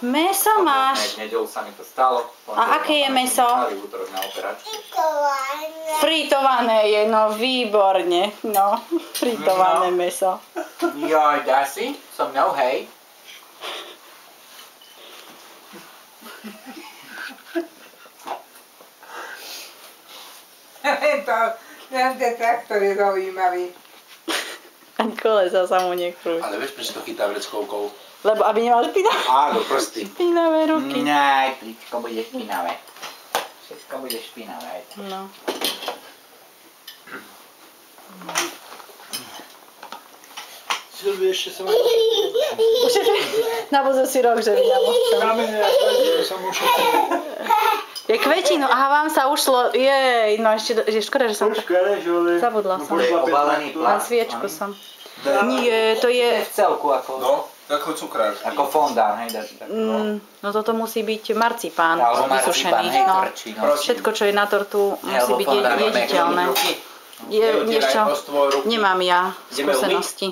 Meso máš. V nedeľu sa mi to stalo. A aké je meso? V útorok na operáciu. Fritované je, no výborne. No, fritované meso. Joj, Dasi, so mnou, hej. Ten traktor je zaujímavý. Ani kolesa sa mu nekrúti. Ale vieš, prečo to chytá vreckovkou? Lebo aby nemal Áno, prsty. špinavé ruky. Nej, všetko bude špinavé. Všetko bude špinavé. No. Silvi, ešte sa ma... Na budúci si rok, že vydalo. Kamene, ja som ušetral. Je kvetino, aha, vám sa ušlo, jej, no ešte, škoda, že som to... Počkaj, ale... Zabudla som. To je obalený Len plast. sviečku som. Nie, to To je je... v celku ako... No, ako cukrársky. Ako fondán, hej, dáš tak. No toto musí byť marcipán, Alebo marcipán, vysušený. hej, No. krčí, no. Všetko, čo je na tortu, musí Alebo byť fondán, jediteľné. Vieš čo, nemám ja Ideme skúsenosti.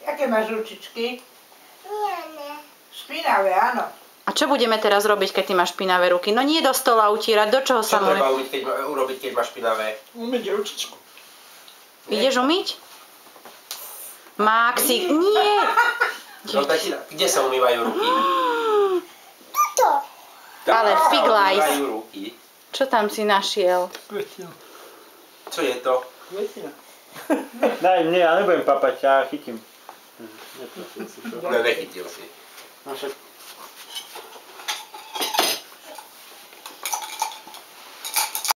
Jaké máš ručičky? Špinavé, áno. A čo budeme teraz robiť, keď ty máš špinavé ruky? No nie do stola utírať, do čoho sa Čo treba môže... urobiť, keď máš špinavé? Umyť ručičku. Ideš umyť? Maxi, nie! No, kde sa umývajú ruky? Ale figlajs. Umývajú ruky. Čo tam si našiel? Kvetina. Čo je to? Kvetina. Daj mne, ja nebudem papať, ja chytím. No, nechytil si. No však